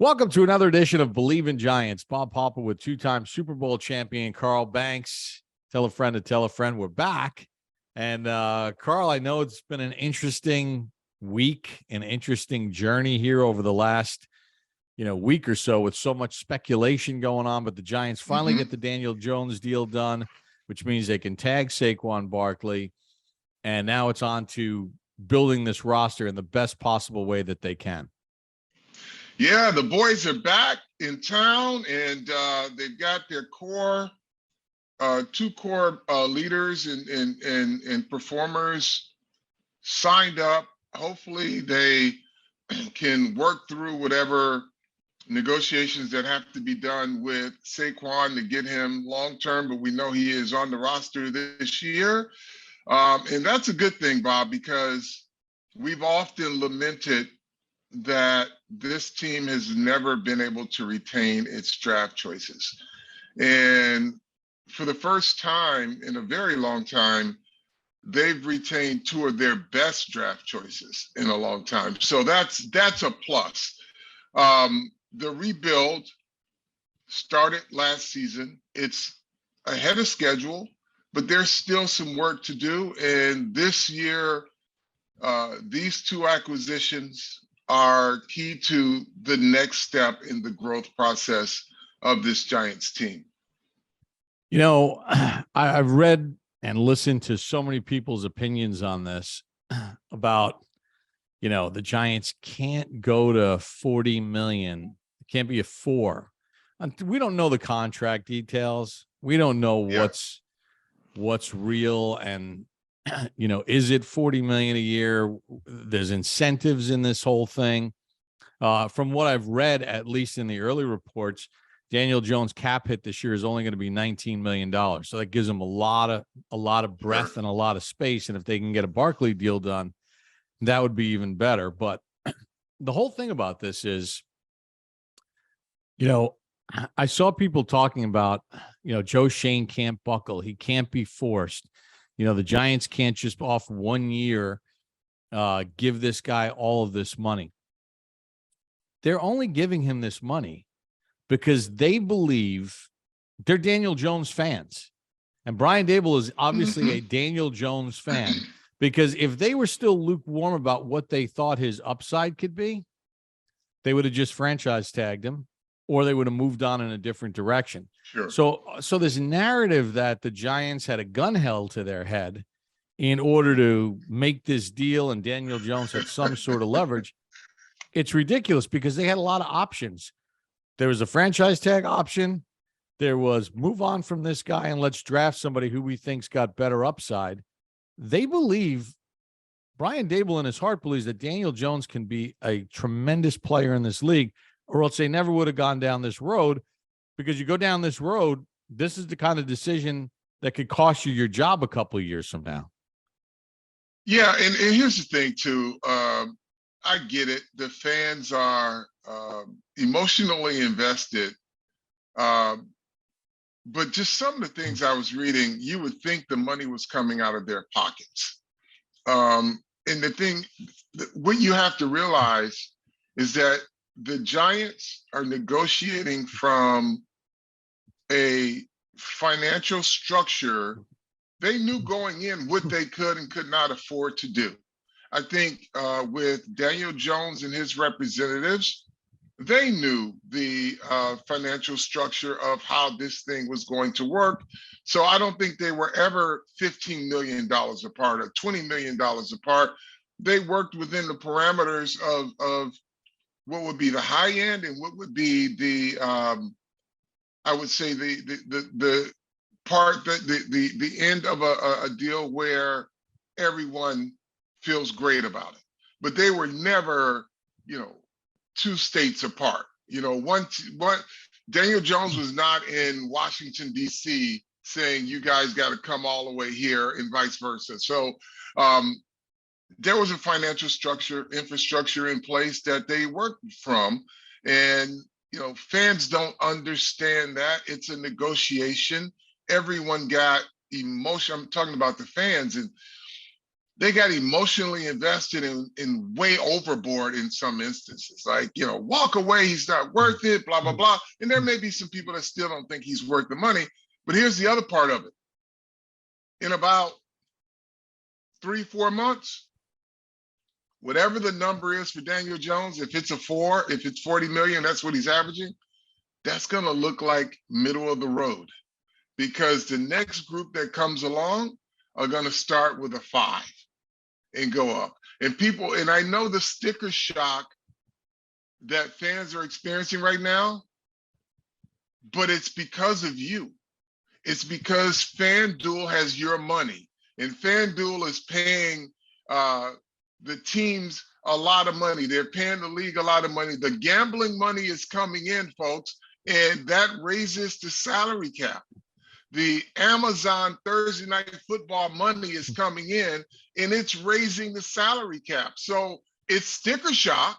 Welcome to another edition of Believe in Giants. Bob Popper with two-time Super Bowl champion Carl Banks. Tell a friend to tell a friend we're back. And Carl, I know it's been an interesting week, an interesting journey here over the last, week or so with so much speculation going on. But the Giants finally get the Daniel Jones deal done, which means they can tag Saquon Barkley. And now it's on to building this roster in the best possible way that they can. Yeah, the boys are back in town, and they've got their two core leaders and performers signed up. Hopefully, they can work through whatever negotiations that have to be done with Saquon to get him long term. But we know he is on the roster this year, and that's a good thing, Bob, because we've often lamented that this team has never been able to retain its draft choices. And for the first time in a very long time, they've retained two of their best draft choices in a long time. So that's a plus. The rebuild started last season. It's ahead of schedule, but there's still some work to do. And this year, these two acquisitions are key to the next step in the growth process of this Giants team. I've read and listened to so many people's opinions on this about, the Giants can't go to 40 million. It can't be a 4. We don't know the contract details. We don't know what's real and is it 40 million a year? There's incentives in this whole thing. From what I've read, at least in the early reports, Daniel Jones' cap hit this year is only going to be $19 million. So that gives them a lot of breadth and a lot of space. And if they can get a Barkley deal done, that would be even better. But the whole thing about this is, I saw people talking about, Joe Shane can't buckle. He can't be forced. The Giants can't just off 1 year give this guy all of this money. They're only giving him this money because they believe they're Daniel Jones fans. And Brian Daboll is obviously a Daniel Jones fan, because if they were still lukewarm about what they thought his upside could be, they would have just franchise tagged him, or they would have moved on in a different direction. Sure. So this narrative that the Giants had a gun held to their head in order to make this deal and Daniel Jones had some sort of leverage, it's ridiculous because they had a lot of options. There was a franchise tag option. There was move on from this guy and let's draft somebody who we think's got better upside. They believe, Brian Daboll in his heart believes that Daniel Jones can be a tremendous player in this league, or else they never would have gone down this road, because you go down this road, this is the kind of decision that could cost you your job a couple of years from now. Yeah, and here's the thing, too. I get it. The fans are emotionally invested. But just some of the things I was reading, you would think the money was coming out of their pockets. And the thing, what you have to realize is that the Giants are negotiating from a financial structure. They knew going in what they could and could not afford to do. I think with Daniel Jones and his representatives, they knew the financial structure of how this thing was going to work. So I don't think they were ever $15 million apart or $20 million apart. They worked within the parameters of what would be the high end and what would be the I would say the part that the end of a deal where everyone feels great about it. But they were never, two states apart. One Daniel Jones was not in Washington, D.C. saying you guys got to come all the way here and vice versa. So there was a financial infrastructure in place that they worked from. And, fans don't understand that. It's a negotiation. Everyone got emotion. I'm talking about the fans. And they got emotionally invested in way overboard in some instances. Like, walk away, he's not worth it, blah, blah, blah. And there may be some people that still don't think he's worth the money. But here's the other part of it. In about 3-4 months, whatever the number is for Daniel Jones, if it's 40 million, that's what he's averaging, that's going to look like middle of the road, because the next group that comes along are going to start with a 5 and go up. And I know the sticker shock that fans are experiencing right now, but it's because of you. It's because FanDuel has your money, and FanDuel is paying the teams a lot of money. They're paying the league a lot of money. The gambling money is coming in, folks, and that raises the salary cap. The Amazon Thursday Night Football money is coming in, and it's raising the salary cap. So it's sticker shock,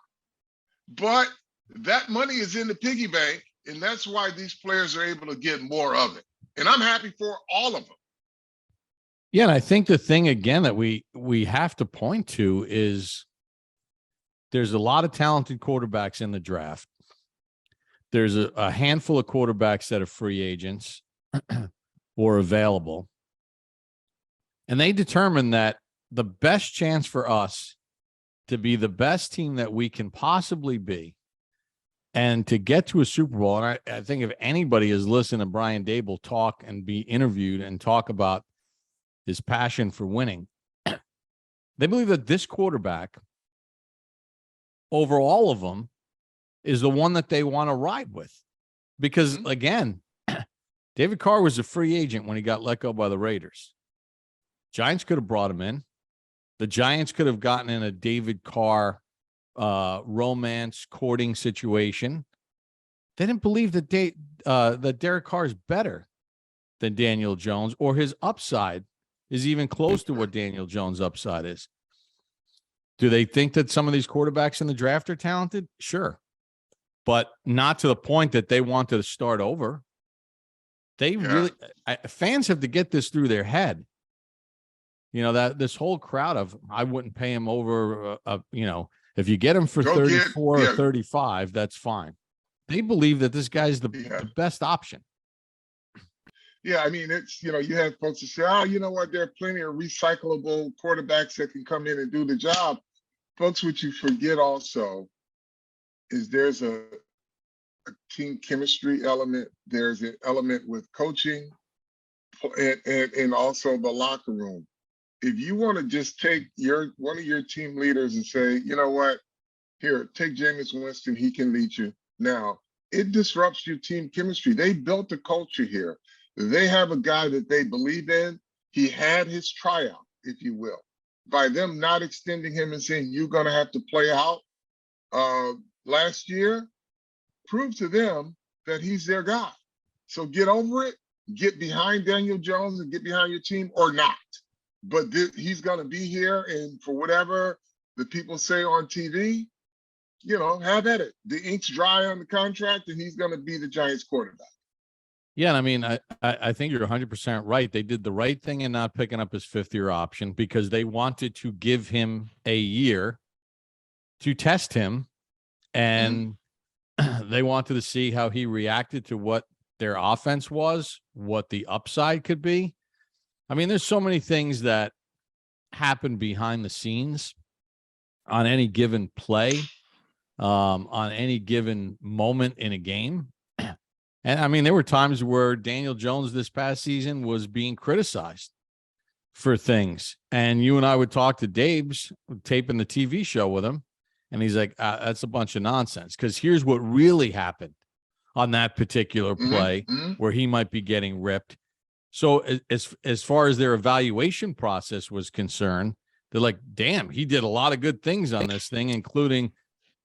but that money is in the piggy bank, and that's why these players are able to get more of it. And I'm happy for all of them. Yeah, and I think the thing, again, that we have to point to is there's a lot of talented quarterbacks in the draft. There's a handful of quarterbacks that are free agents or available. And they determine that the best chance for us to be the best team that we can possibly be and to get to a Super Bowl, and I think if anybody has listened to Brian Dable talk and be interviewed and talk about his passion for winning, they believe that this quarterback, over all of them, is the one that they want to ride with. Because, again, David Carr was a free agent when he got let go by the Raiders. Giants could have brought him in. The Giants could have gotten in a David Carr romance courting situation. They didn't believe that that Derek Carr is better than Daniel Jones, or his upside is even close to what Daniel Jones' upside is. Do they think that some of these quarterbacks in the draft are talented? Sure. But not to the point that they wanted to start over. Fans have to get this through their head. That this whole crowd of, I wouldn't pay him over, if you get him for 34 or 35, that's fine. They believe that this guy's the best option. Yeah, I mean, it's, you have folks that say, you know what, there are plenty of recyclable quarterbacks that can come in and do the job. Folks, what you forget also is there's a team chemistry element. There's an element with coaching and also the locker room. If you want to just take one of your team leaders and say, you know what, here, take Jameis Winston, he can lead you. Now, it disrupts your team chemistry. They built a culture here. They have a guy that they believe in. He had his tryout, if you will. By them not extending him and saying, you're going to have to play out last year, prove to them that he's their guy. So get over it, get behind Daniel Jones and get behind your team, or not. But he's going to be here, and for whatever the people say on TV, have at it. The ink's dry on the contract, and he's going to be the Giants quarterback. Yeah, and I mean, I think you're 100% right. They did the right thing in not picking up his fifth-year option because they wanted to give him a year to test him, and they wanted to see how he reacted to what their offense was, what the upside could be. I mean, there's so many things that happen behind the scenes on any given play, on any given moment in a game. And I mean, there were times where Daniel Jones this past season was being criticized for things. And you and I would talk to Dave's taping the TV show with him. And he's like, that's a bunch of nonsense. Because here's what really happened on that particular play where he might be getting ripped. So as far as their evaluation process was concerned, they're like, damn, he did a lot of good things on this thing, including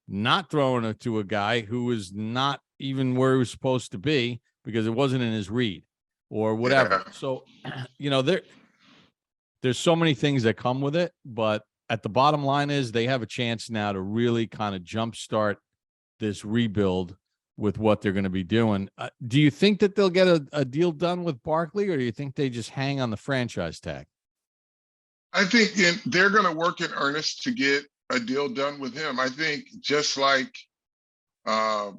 not throwing it to a guy who was not even where he was supposed to be because it wasn't in his read or whatever. Yeah. So, there's so many things that come with it, but at the bottom line is they have a chance now to really kind of jumpstart this rebuild with what they're going to be doing. Do you think that they'll get a deal done with Barkley, or do you think they just hang on the franchise tag? I think they're going to work in earnest to get a deal done with him. I think just like uh,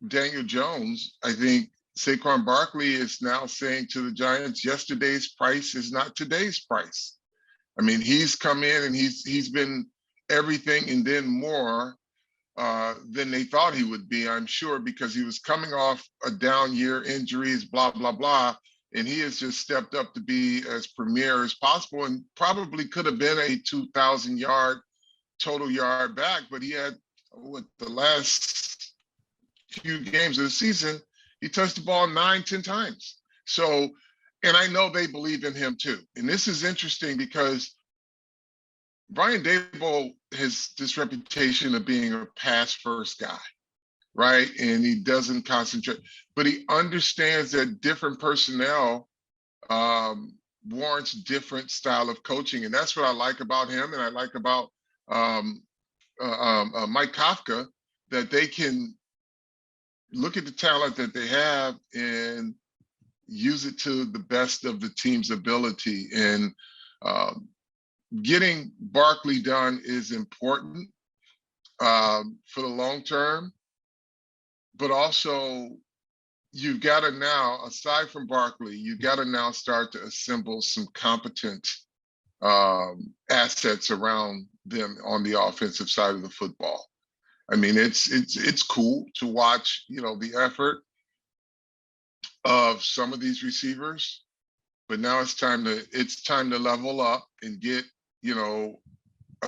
Daniel Jones, I think Saquon Barkley is now saying to the Giants, yesterday's price is not today's price. I mean, he's come in and he's been everything and then more than they thought he would be, I'm sure, because he was coming off a down year, injuries, blah, blah, blah. And he has just stepped up to be as premier as possible and probably could have been a 2,000 yard total yard back. But he had, what, the last few games of the season, he touched the ball 9-10 times. So, and I know they believe in him too. And this is interesting because Brian Daboll has this reputation of being a pass first guy, right? And he doesn't concentrate, but he understands that different personnel warrants different style of coaching. And that's what I like about him. And I like about Mike Kafka, that they can look at the talent that they have and use it to the best of the team's ability. And getting Barkley done is important for the long term, but also you've got to now, aside from Barkley, you've got to now start to assemble some competent assets around them on the offensive side of the football. I mean, it's cool to watch, you know, the effort of some of these receivers, but now it's time to level up and get, you know,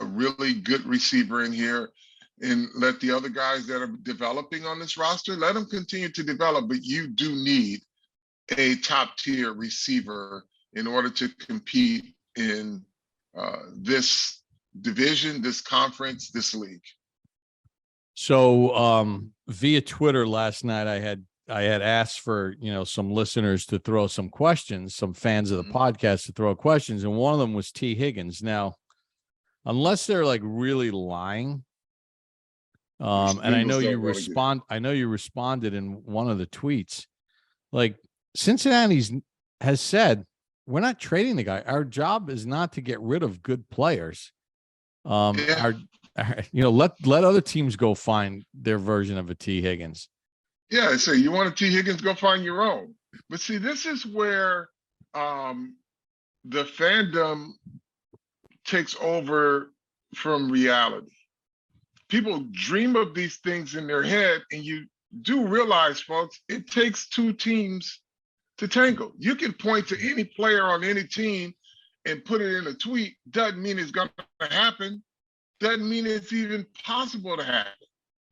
a really good receiver in here and let the other guys that are developing on this roster, let them continue to develop. But you do need a top tier receiver in order to compete in this division, this conference, this league. So via Twitter last night, I had asked for, you know, some listeners to throw some questions, some fans of the podcast to throw questions. And one of them was T. Higgins. Now, unless they're like really lying, and I know you responded in one of the tweets, like Cincinnati has said, we're not trading the guy. Our job is not to get rid of good players. You know, let other teams go find their version of a T. Higgins. Yeah, so you want a T. Higgins, go find your own. But see, this is where the fandom takes over from reality. People dream of these things in their head, and you do realize, folks, it takes two teams to tangle. You can point to any player on any team and put it in a tweet. Doesn't mean it's going to happen. Doesn't mean it's even possible to happen.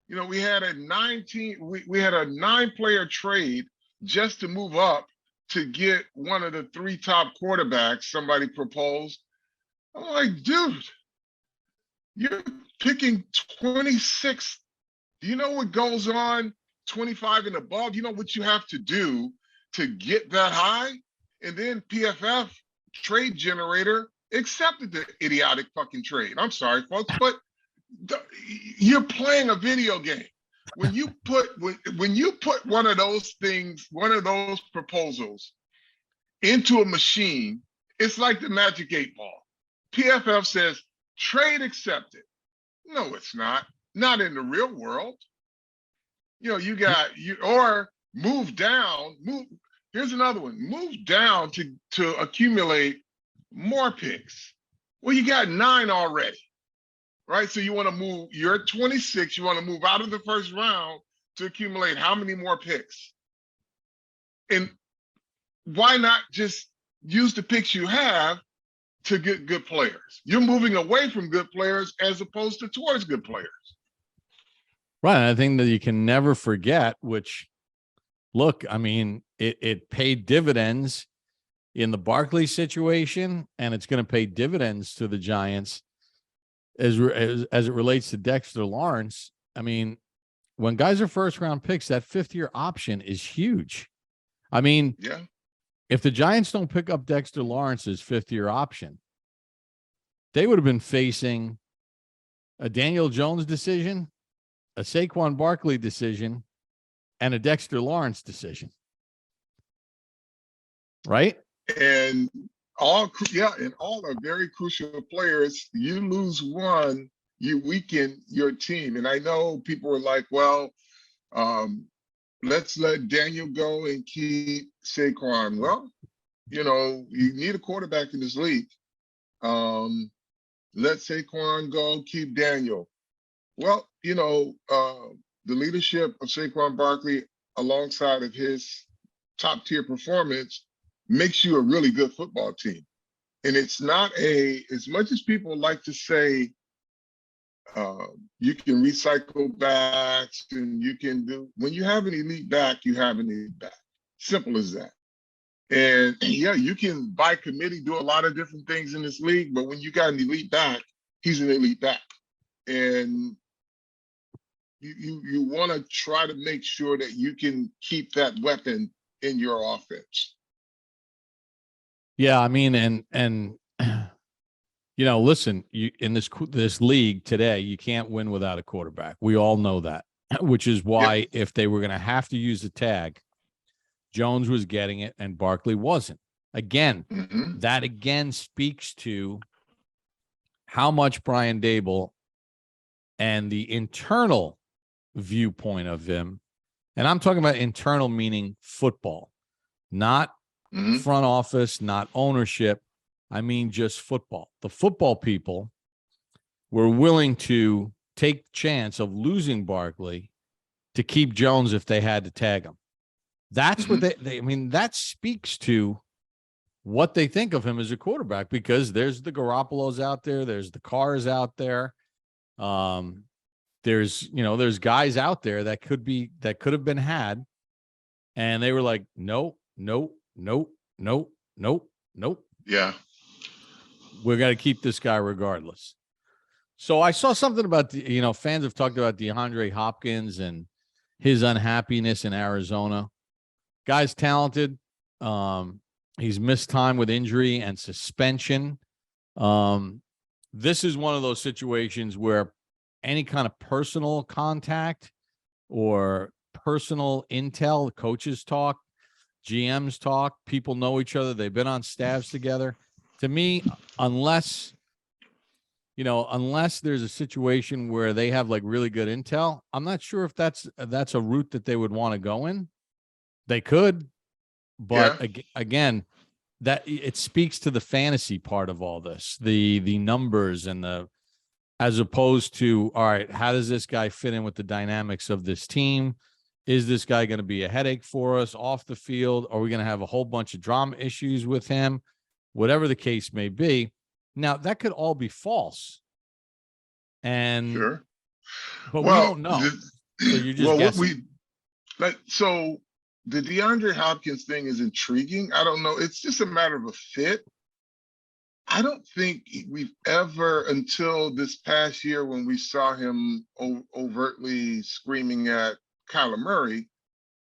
You know, we had a 9-player trade just to move up to get one of the 3 top quarterbacks somebody proposed. I'm like, dude, you're picking 26. Do you know what goes on 25 and above? You know what you have to do to get that high? And then PFF trade generator accepted the idiotic fucking trade. I'm sorry, folks, but you're playing a video game. When you put one of those things, one of those proposals into a machine, it's like the Magic 8-ball. PFF says trade accepted. No, it's not. Not in the real world. You know, or move down. Here's another one. Move down to accumulate more picks. Well, you got 9 already. Right, so you want to move, you're at 26, you want to move out of the first round to accumulate how many more picks? And why not just use the picks you have to get good players? You're moving away from good players as opposed to towards good players. Right, and I think that you can never forget, which, look, I mean, it paid dividends in the Barkley situation, and it's going to pay dividends to the Giants as it relates to Dexter Lawrence. I mean, when guys are first round picks, that 5th-year option is huge. I mean, yeah, if the Giants don't pick up Dexter Lawrence's 5th-year option, they would have been facing a Daniel Jones decision, a Saquon Barkley decision, and a Dexter Lawrence decision. Right? And and all are very crucial players. You lose one, you weaken your team. And I know people are like, well, let's let Daniel go and keep Saquon. Well, you need a quarterback in this league. Let Saquon go, keep Daniel. Well, the leadership of Saquon Barkley alongside of his top tier performance makes you a really good football team. And it's not as much as people like to say, you can recycle backs and when you have an elite back, you have an elite back. Simple as that. And yeah, you can by committee do a lot of different things in this league, but when you got an elite back, he's an elite back. And you want to try to make sure that you can keep that weapon in your offense. Yeah, I mean, and listen, in this league today, you can't win without a quarterback. We all know that, which is why if they were going to have to use the tag, Jones was getting it and Barkley wasn't. Again, that again speaks to how much Brian Daboll and the internal viewpoint of him, and I'm talking about internal meaning football, not front office, not ownership. I mean just football. The football people were willing to take the chance of losing Barkley to keep Jones if they had to tag him. That's what that speaks to what they think of him as a quarterback, because there's the Garoppolos out there, there's the Carrs out there. There's guys out there that could have been had, and they were like, nope. Yeah. We're going to keep this guy regardless. So I saw something about fans have talked about DeAndre Hopkins and his unhappiness in Arizona. Guy's talented. He's missed time with injury and suspension. This is one of those situations where any kind of personal contact or personal intel, coaches talk, GMs talk, people know each other, they've been on staffs together. To me, unless there's a situation where they have like really good intel, I'm not sure if that's a route that they would want to go in. They could, but again, that it speaks to the fantasy part of all this, the numbers and as opposed to, all right, how does this guy fit in with the dynamics of this team? Is this guy going to be a headache for us off the field? Are we going to have a whole bunch of drama issues with him? Whatever the case may be. Now, that could all be false. And but we don't know. So you're just guessing. So the DeAndre Hopkins thing is intriguing. I don't know. It's just a matter of a fit. I don't think we've ever, until this past year when we saw him overtly screaming at Kyler Murray,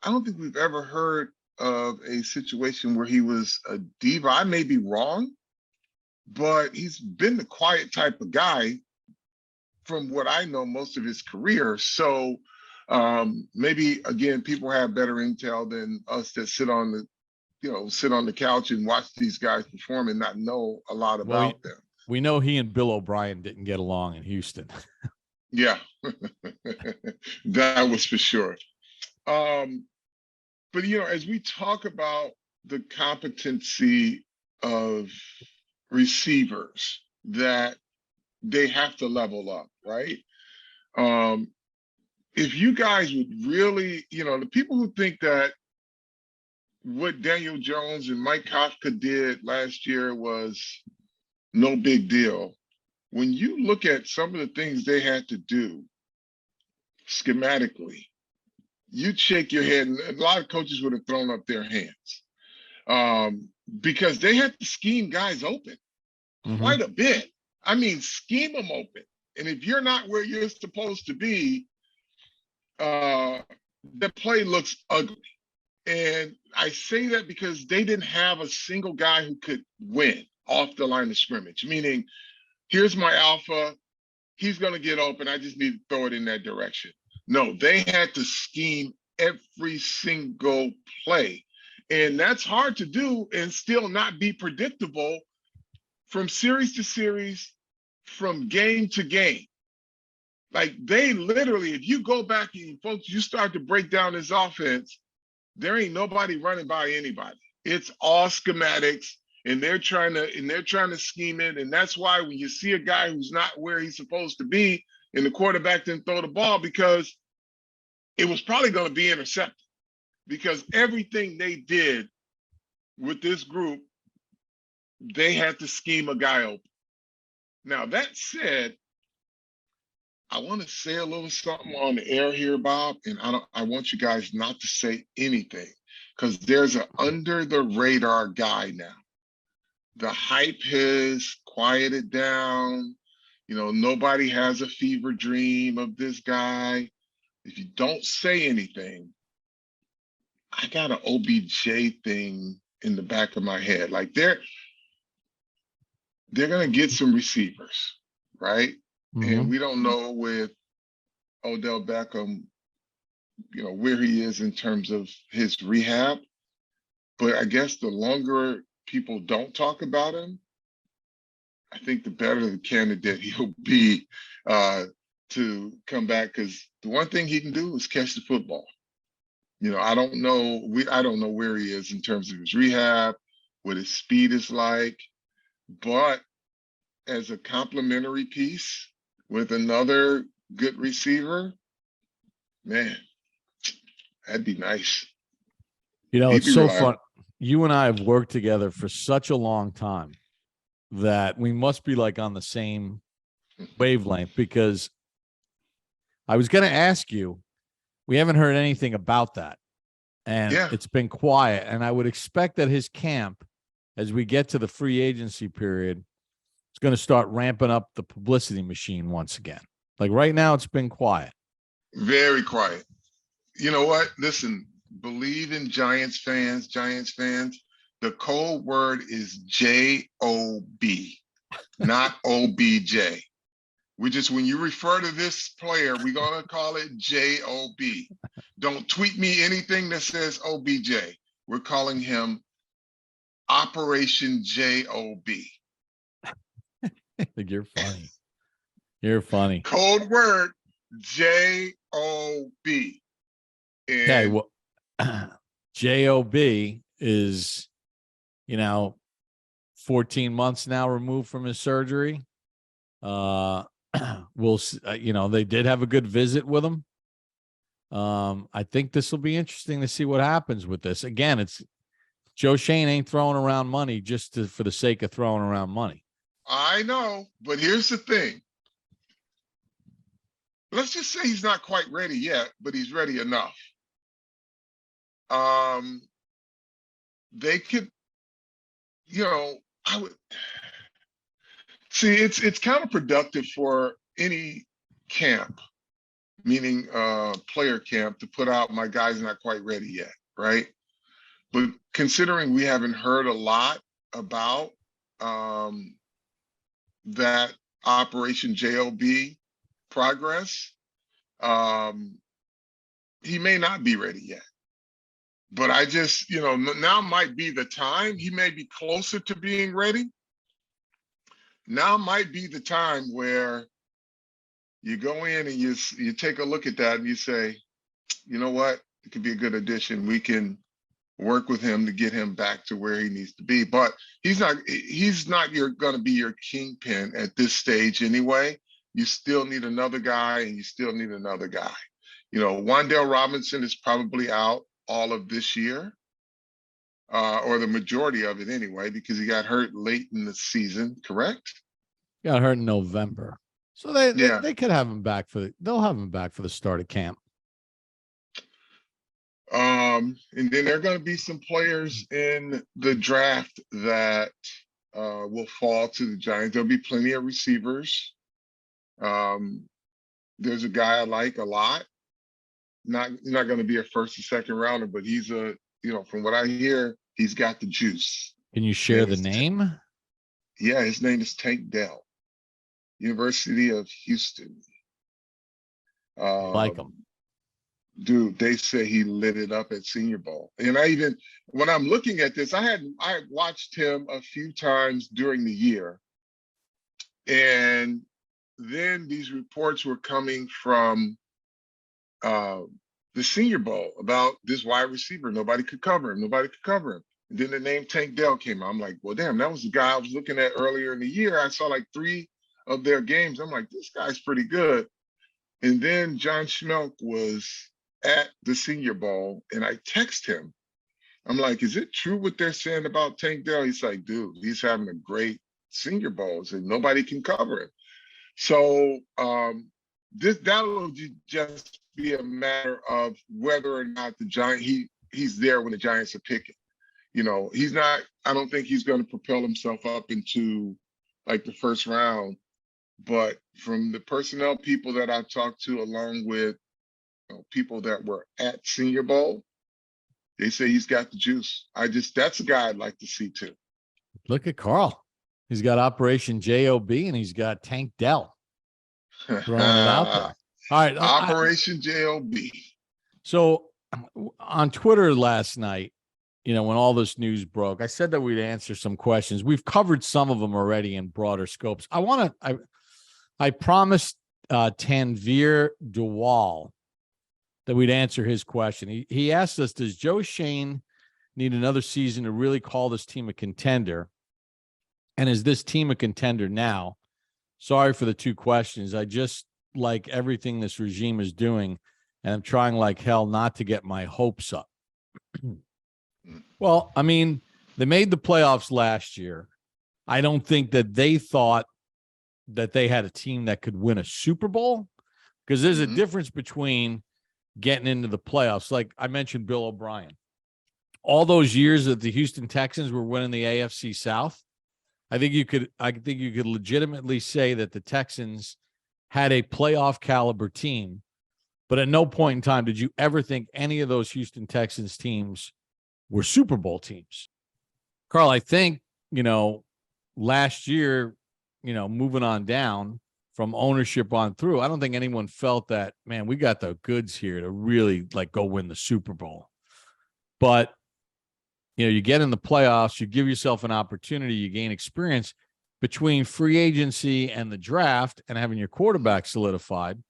I don't think we've ever heard of a situation where he was a diva. I may be wrong, but he's been the quiet type of guy from what I know most of his career. So maybe, again, people have better intel than us that sit on the couch and watch these guys perform and not know a lot about them. We know he and Bill O'Brien didn't get along in Houston. Yeah, that was for sure. But, as we talk about the competency of receivers, that they have to level up, right? If you guys would really, the people who think that what Daniel Jones and Mike Kafka did last year was no big deal, when you look at some of the things they had to do schematically, you'd shake your head, and a lot of coaches would have thrown up their hands because they had to scheme guys open quite a bit. I mean, scheme them open. And if you're not where you're supposed to be, the play looks ugly. And I say that because they didn't have a single guy who could win off the line of scrimmage, meaning here's my alpha, he's going to get open, I just need to throw it in that direction. No, they had to scheme every single play. And that's hard to do and still not be predictable from series to series, from game to game. Like they literally, if you go back and folks, you start to break down this offense, there ain't nobody running by anybody. It's all schematics, and they're trying to scheme it. And that's why when you see a guy who's not where he's supposed to be, and the quarterback didn't throw the ball, because it was probably going to be intercepted. Because everything they did with this group, they had to scheme a guy open. Now that said, I want to say a little something on the air here, Bob, and I want you guys not to say anything, because there's an under the radar guy now. The hype has quieted down. You know, nobody has a fever dream of this guy. If you don't say anything, I got an OBJ thing in the back of my head. Like they're gonna get some receivers, right? Mm-hmm. And we don't know with Odell Beckham, you know, where he is in terms of his rehab. But I guess the longer people don't talk about him, I think the better the candidate he'll be to come back. Because the one thing he can do is catch the football. You know, I don't know where he is in terms of his rehab, what his speed is like, but as a complementary piece with another good receiver, man, that'd be nice. You know, He'd it's be so reliable. fun. You and I have worked together for such a long time that we must be like on the same wavelength, because I was going to ask you, we haven't heard anything about that, and Yeah, it's been quiet. And I would expect that his camp, as we get to the free agency period, is going to start ramping up the publicity machine once again. Like right now, it's been quiet. very quiet. You know what? Listen, believe in Giants fans. The code word is J-O-B, not O-B-J. When you refer to this player, we're going to call it J-O-B. Don't tweet me anything that says O-B-J. We're calling him Operation J-O-B. You're funny. You're funny. Code word J-O-B. Okay, well, J-O-B is, 14 months now removed from his surgery. They did have a good visit with him. I think this will be interesting to see what happens with this. Again, it's Joe Shane ain't throwing around money just for the sake of throwing around money. I know, but here's the thing. Let's just say he's not quite ready yet, but he's ready enough. They could, I would see it's counterproductive for any camp, meaning player camp, to put out my guy's not quite ready yet, right? But considering we haven't heard a lot about that Operation JOB progress, he may not be ready yet. But I just, now might be the time. He may be closer to being ready. Now might be the time where you go in and you take a look at that and you say, you know what, it could be a good addition. We can work with him to get him back to where he needs to be. But he's not going to be your kingpin at this stage anyway. You still need another guy, and you still need another guy. Wan'Dale Robinson is probably out all of this year, or the majority of it anyway, because he got hurt late in the season, correct? Got hurt in November. So they could have him back they'll have him back for the start of camp. And then there are going to be some players in the draft that will fall to the Giants. There'll be plenty of receivers. There's a guy I like a lot. Not going to be a first or second rounder, but he's from what I hear, he's got the juice. Can you share the name? Yeah, his name is Tank Dell, University of Houston. Like him. Dude, they say he lit it up at Senior Bowl. And when I'm looking at this, I had watched him a few times during the year. And then these reports were coming from the Senior Bowl about this wide receiver. Nobody could cover him. Nobody could cover him. And then the name Tank Dell came out. I'm like, well, damn, that was the guy I was looking at earlier in the year. I saw like 3 of their games. I'm like, this guy's pretty good. And then John Schmelk was at the Senior Bowl, and I text him. I'm like, is it true what they're saying about Tank Dell? He's like, dude, he's having a great Senior Bowl, and nobody can cover him. So that'll just be a matter of whether or not the Giant he's there when the Giants are picking. You know, he's not. I don't think he's going to propel himself up into like the first round. But from the personnel people that I've talked to, along with people that were at Senior Bowl, they say he's got the juice. That's a guy I'd like to see too. Look at Carl. He's got Operation JOB and he's got Tank Dell throwing it out there. All right. Operation JOB. So on Twitter last night, when all this news broke, I said that we'd answer some questions. We've covered some of them already in broader scopes. I promised Tanvir Dewal that we'd answer his question. He asked us, does Joe Shane need another season to really call this team a contender? And is this team a contender now? Sorry for the 2 questions. I just like everything this regime is doing, and I'm trying like hell not to get my hopes up. Well, I mean, they made the playoffs last year. I don't think that they thought that they had a team that could win a Super Bowl, because there's a difference between getting into the playoffs. Like I mentioned, Bill O'Brien, all those years that the Houston Texans were winning the AFC South, I think you could legitimately say that the Texans had a playoff caliber team, but at no point in time did you ever think any of those Houston Texans teams were Super Bowl teams. Carl, I think, last year, moving on down from ownership on through, I don't think anyone felt that, man, we got the goods here to really like go win the Super Bowl. But, you get in the playoffs, you give yourself an opportunity, you gain experience between free agency and the draft and having your quarterback solidified.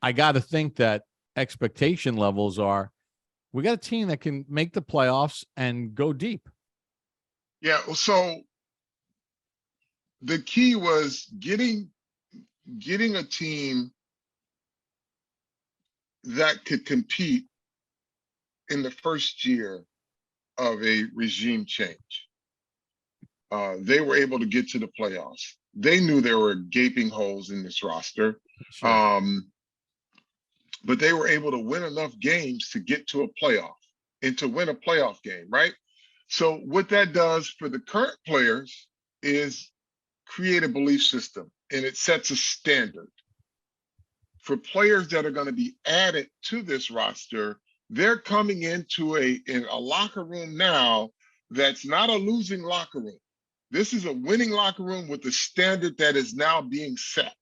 I got to think that expectation levels are, we got a team that can make the playoffs and go deep. Yeah. So the key was getting a team that could compete in the first year of a regime change. They were able to get to the playoffs. They knew there were gaping holes in this roster. Sure. But they were able to win enough games to get to a playoff and to win a playoff game, right? So what that does for the current players is create a belief system, and it sets a standard. For players that are going to be added to this roster, they're coming into a locker room now that's not a losing locker room. This is a winning locker room with a standard that is now being set.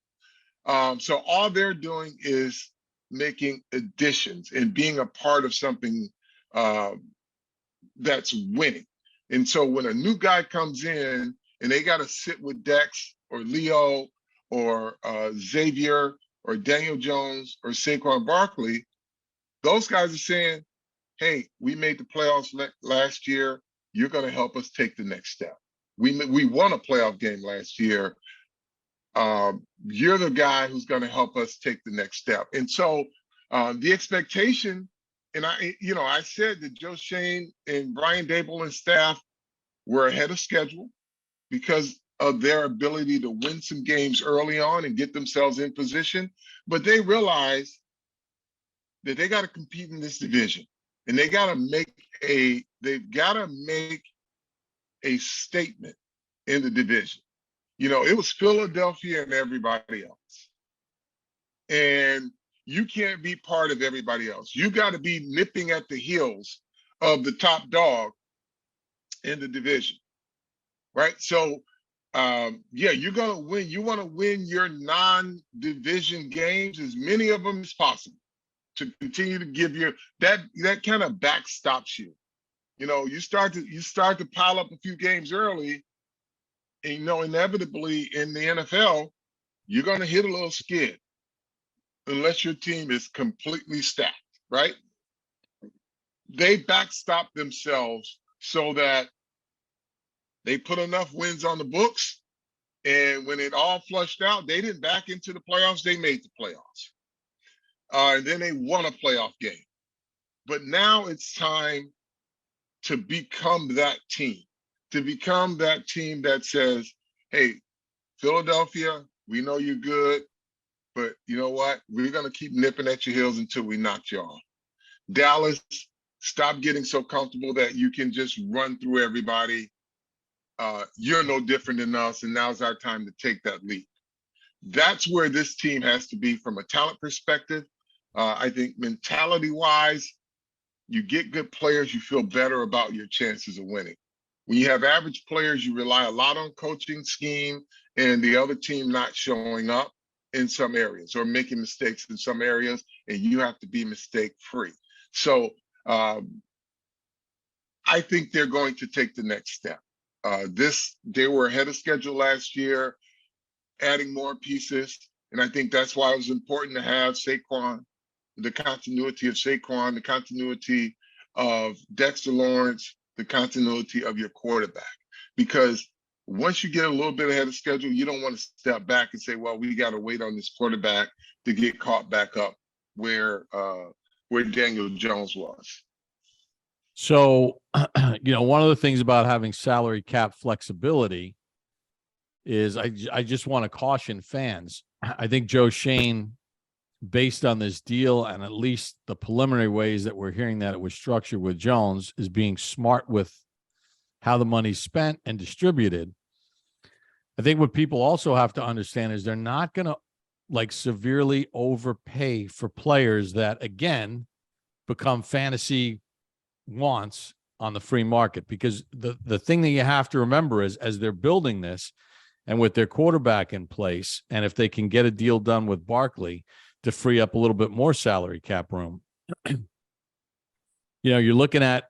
So all they're doing is making additions and being a part of something that's winning. And so when a new guy comes in and they got to sit with Dex or Leo or Xavier or Daniel Jones or Saquon Barkley, those guys are saying, hey, we made the playoffs last year. You're going to help us take the next step. We won a playoff game last year. You're the guy who's going to help us take the next step. And so the expectation, and I said that Joe Shane and Brian Dable and staff were ahead of schedule because of their ability to win some games early on and get themselves in position. But they realized that they got to compete in this division, and they've got to make a statement in the division. It was Philadelphia and everybody else. And you can't be part of everybody else. You got to be nipping at the heels of the top dog in the division, right? So, you're going to win. You want to win your non-division games, as many of them as possible. to continue to give you that kind of backstops you. You start to pile up a few games early, and inevitably in the NFL, you're going to hit a little skid unless your team is completely stacked, right? They backstop themselves so that they put enough wins on the books, and when it all flushed out, they didn't back into the playoffs, they made the playoffs. And then they won a playoff game. But now it's time to become that team, that says, hey, Philadelphia, we know you're good, but you know what? We're going to keep nipping at your heels until we knock you off. Dallas, stop getting so comfortable that you can just run through everybody. You're no different than us, and now's our time to take that leap. That's where this team has to be from a talent perspective. I think mentality-wise, you get good players, you feel better about your chances of winning. When you have average players, you rely a lot on coaching scheme and the other team not showing up in some areas or making mistakes in some areas, and you have to be mistake-free. So I think they're going to take the next step. They were ahead of schedule last year, adding more pieces, and I think that's why it was important to have Saquon, the continuity of Saquon, the continuity of Dexter Lawrence, the continuity of your quarterback. Because once you get a little bit ahead of schedule, you don't want to step back and say, well, we got to wait on this quarterback to get caught back up where Daniel Jones was. So, one of the things about having salary cap flexibility is I just want to caution fans. I think Joe Schoen, based on this deal and at least the preliminary ways that we're hearing that it was structured with Jones, is being smart with how the money's spent and distributed. I think what people also have to understand is they're not going to severely overpay for players that, again, become fantasy wants on the free market. Because the thing that you have to remember is, as they're building this and with their quarterback in place, and if they can get a deal done with Barkley to free up a little bit more salary cap room, you're looking at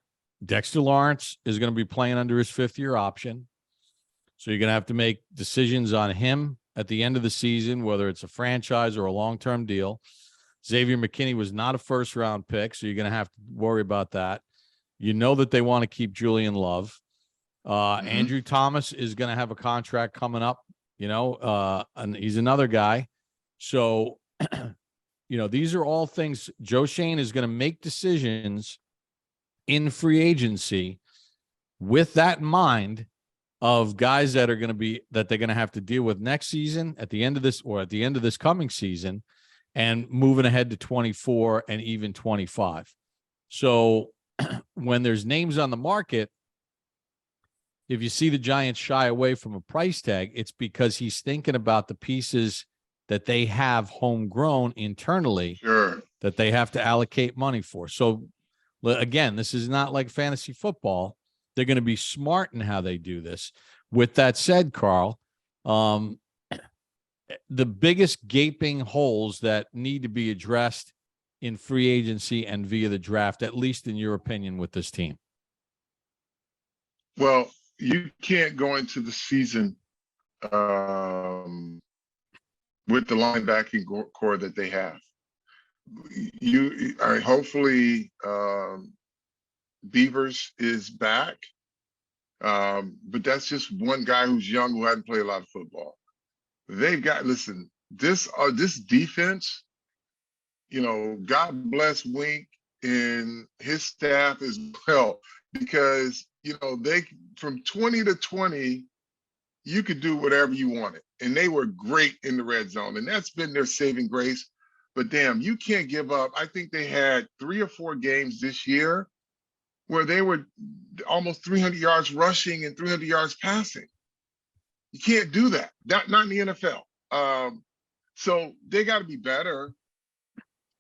Dexter Lawrence is going to be playing under his 5th-year option. So you're going to have to make decisions on him at the end of the season, whether it's a franchise or a long-term deal. Xavier McKinney was not a first-round pick, so you're going to have to worry about that. You know that they want to keep Julian Love. Andrew Thomas is going to have a contract coming up, and he's another guy. So, these are all things. Joe Schoen is going to make decisions in free agency with that in mind, of guys that they're going to have to deal with next season, at the end of this coming season, and moving ahead to 24 and even 25. So when there's names on the market, if you see the Giants shy away from a price tag, it's because he's thinking about the pieces that they have homegrown internally, sure, that they have to allocate money for. So again, this is not like fantasy football. They're going to be smart in how they do this. With that said, Carl, the biggest gaping holes that need to be addressed in free agency and via the draft, at least in your opinion, with this team? Well, you can't go into the season with the linebacking core that they have. Hopefully Beavers is back, but that's just one guy who's young who hadn't played a lot of football. They've got, listen, this defense, God bless Wink and his staff as well, because they, from 20 to 20, you could do whatever you wanted, and they were great in the red zone, and that's been their saving grace. But damn, you can't give up. I think they had 3 or 4 games this year where they were almost 300 yards rushing and 300 yards passing. You can't do that. Not in the NFL. So they got to be better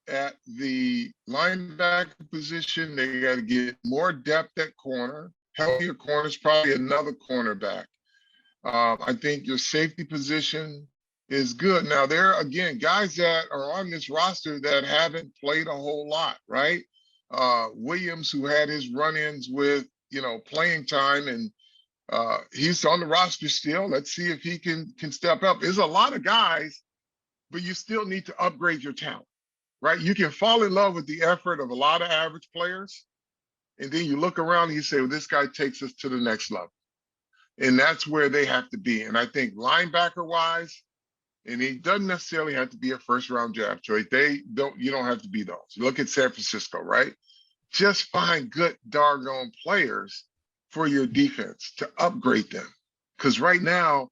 at the linebacker position. They got to get more depth at corner, healthier corners, probably another cornerback. I think your safety position is good. Now, there are, again, guys that are on this roster that haven't played a whole lot, right? Williams, who had his run-ins with, playing time, and he's on the roster still. Let's see if he can step up. There's a lot of guys, but you still need to upgrade your talent, right? You can fall in love with the effort of a lot of average players, and then you look around and you say, well, this guy takes us to the next level. And that's where they have to be. And I think linebacker-wise, and he doesn't necessarily have to be a first-round draft choice. You don't have to be those. Look at San Francisco, right? Just find good doggone players for your defense to upgrade them. Because right now,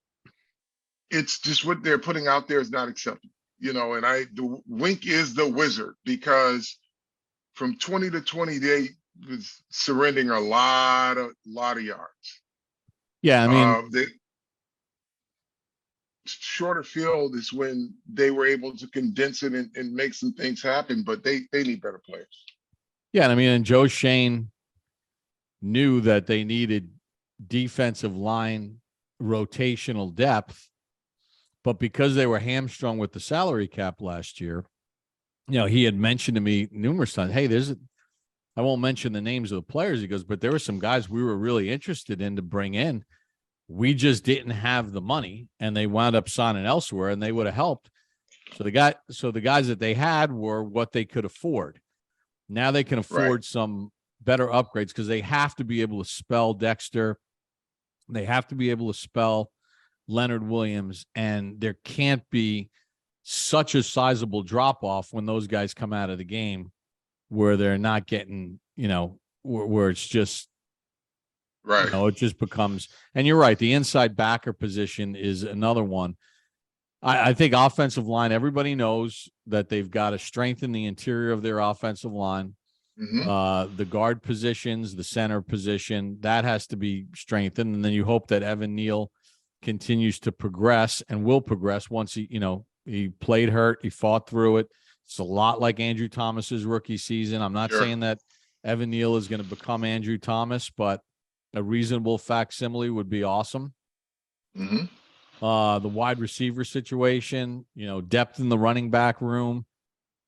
it's just what they're putting out there is not acceptable. And the Wink is the wizard, because from 20 to 20, they was surrendering a lot of yards. Yeah, I mean, The shorter field is when they were able to condense it and make some things happen, but they need better players. yeah, I mean, and Joe Shane knew that they needed defensive line rotational depth, but because they were hamstrung with the salary cap last year, he had mentioned to me numerous times, hey, I won't mention the names of the players. He goes, but there were some guys we were really interested in to bring in. We just didn't have the money, and they wound up signing elsewhere, and they would have helped. So the guys that they had were what they could afford. Now they can afford some better upgrades, because they have to be able to spell Dexter. They have to be able to spell Leonard Williams, and there can't be such a sizable drop off when those guys come out of the game where they're not getting, where it's just, right. It just becomes, and you're right. The inside backer position is another one. I think offensive line, everybody knows that they've got to strengthen the interior of their offensive line. Mm-hmm. The guard positions, the center position, that has to be strengthened. And then you hope that Evan Neal continues to progress and will progress once he played hurt, he fought through it. It's a lot like Andrew Thomas's rookie season. I'm not saying that Evan Neal is going to become Andrew Thomas, but a reasonable facsimile would be awesome. Mm-hmm. The wide receiver situation, depth in the running back room,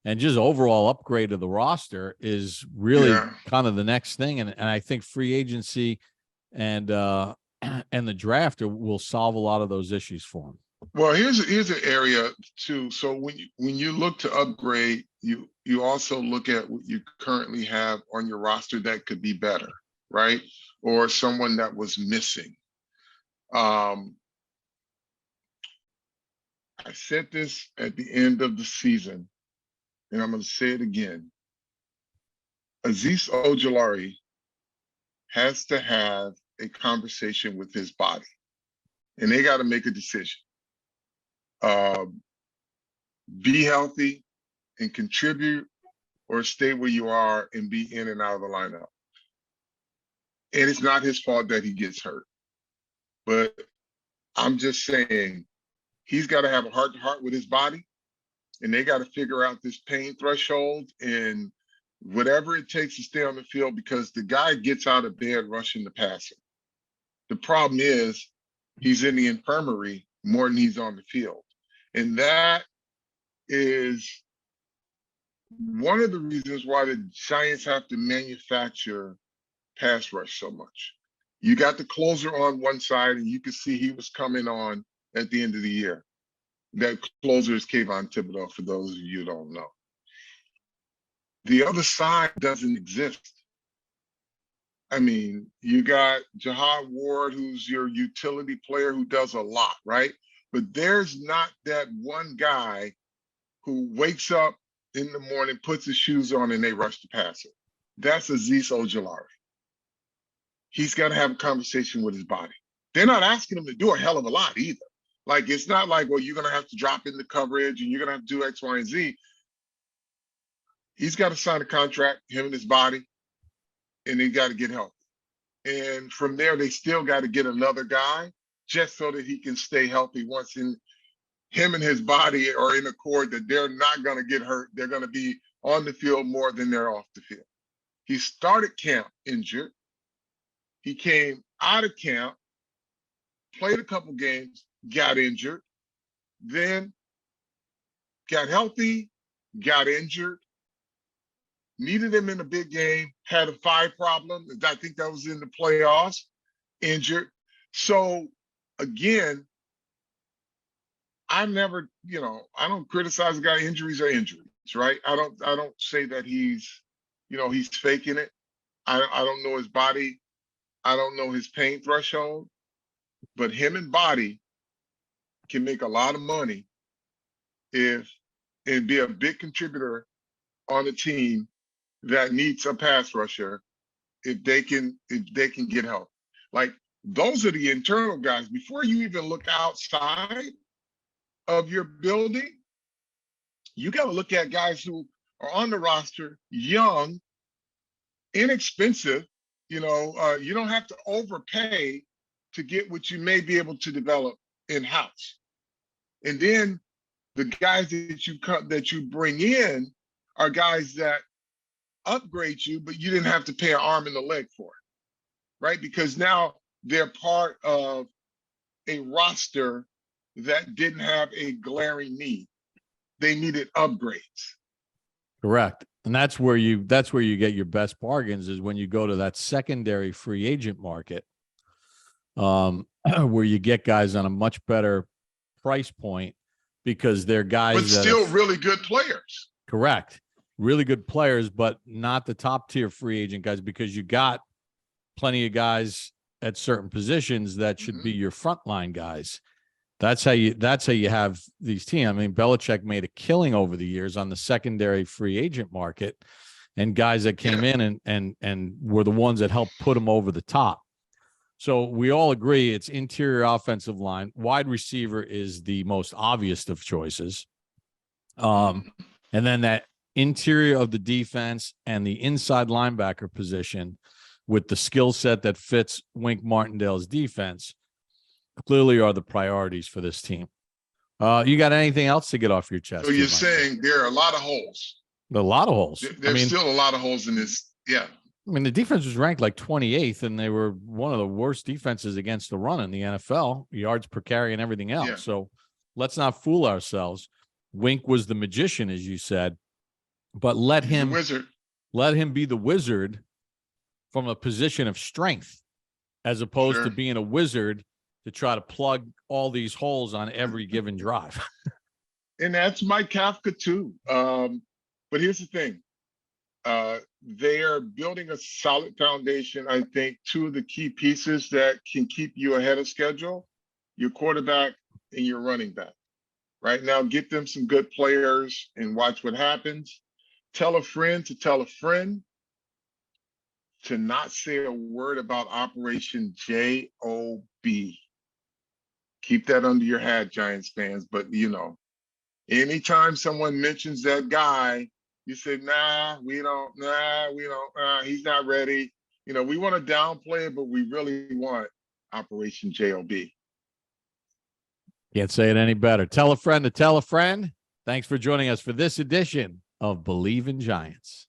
and just overall upgrade of the roster is really kind of the next thing. And I think free agency and the draft will solve a lot of those issues for him. Well, here's an area too. So when you look to upgrade, you also look at what you currently have on your roster that could be better, right? Or someone that was missing. I said this at the end of the season, and I'm going to say it again. Azeez Ojulari has to have a conversation with his body, and they got to make a decision. Be healthy and contribute, or stay where you are and be in and out of the lineup. And it's not his fault that he gets hurt. But I'm just saying, he's got to have a heart-to-heart with his body, and they got to figure out this pain threshold and whatever it takes to stay on the field, because the guy gets out of bed rushing the passer. The problem is he's in the infirmary more than he's on the field. And that is one of the reasons why the Giants have to manufacture pass rush so much. You got the closer on one side, and you could see he was coming on at the end of the year. That closer is Kayvon Thibodeau, for those of you who don't know. The other side doesn't exist. I mean, you got Jihad Ward, who's your utility player who does a lot, right? But there's not that one guy who wakes up in the morning, puts his shoes on, and they rush the passer. That's Azeez Ojulari. He's got to have a conversation with his body. They're not asking him to do a hell of a lot either. Like, it's not like, well, you're going to have to drop in the coverage and you're going to have to do X, Y, and Z. He's got to sign a contract, him and his body, and they got to get healthy. And from there, they still got to get another guy just so that he can stay healthy. Once him and his body are in accord that they're not going to get hurt, they're going to be on the field more than they're off the field. He started camp injured. He came out of camp, played a couple games, got injured. then got healthy, got injured, needed him in a big game, had a thigh problem. I think that was in the playoffs, injured. So again, I never, I don't criticize the guy. Injuries are injuries, right? I don't say that he's faking it. I don't know his body. I don't know his pain threshold, but him and Body can make a lot of money and be a big contributor on a team that needs a pass rusher if they can get help. Like, those are the internal guys. Before you even look outside of your building, you got to look at guys who are on the roster, young, inexpensive. You don't have to overpay to get what you may be able to develop in-house. And then the guys that you bring in are guys that upgrade you, but you didn't have to pay an arm and a leg for it, right? Because now they're part of a roster that didn't have a glaring need. They needed upgrades. Correct. And that's where you get your best bargains, is when you go to that secondary free agent market, where you get guys on a much better price point, because they're guys but still really good players. Correct. Really good players, but not the top tier free agent guys, because you got plenty of guys at certain positions that should be your frontline guys. That's how you have these teams. I mean, Belichick made a killing over the years on the secondary free agent market, and guys that came in and were the ones that helped put him over the top. So we all agree it's interior offensive line. Wide receiver is the most obvious of choices. And then that interior of the defense and the inside linebacker position, with the skill set that fits Wink Martindale's defense, clearly are the priorities for this team. You got anything else to get off your chest? So you're saying there are a lot of holes. A lot of holes. There's still a lot of holes in this. Yeah. I mean, the defense was ranked like 28th, and they were one of the worst defenses against the run in the NFL, yards per carry and everything else. Yeah. So let's not fool ourselves. Wink was the magician, as you said, but let him be the wizard from a position of strength, as opposed to being a wizard to try to plug all these holes on every given drive. And that's Mike Kafka too. But here's the thing. They are building a solid foundation. I think two of the key pieces that can keep you ahead of schedule, your quarterback and your running back. Right now, get them some good players and watch what happens. Tell a friend to tell a friend to not say a word about Operation JOB. Keep that under your hat, Giants fans. But, anytime someone mentions that guy, you say, we don't, he's not ready. We want to downplay it, but we really want Operation JOB. Can't say it any better. Tell a friend to tell a friend. Thanks for joining us for this edition of Believe in Giants.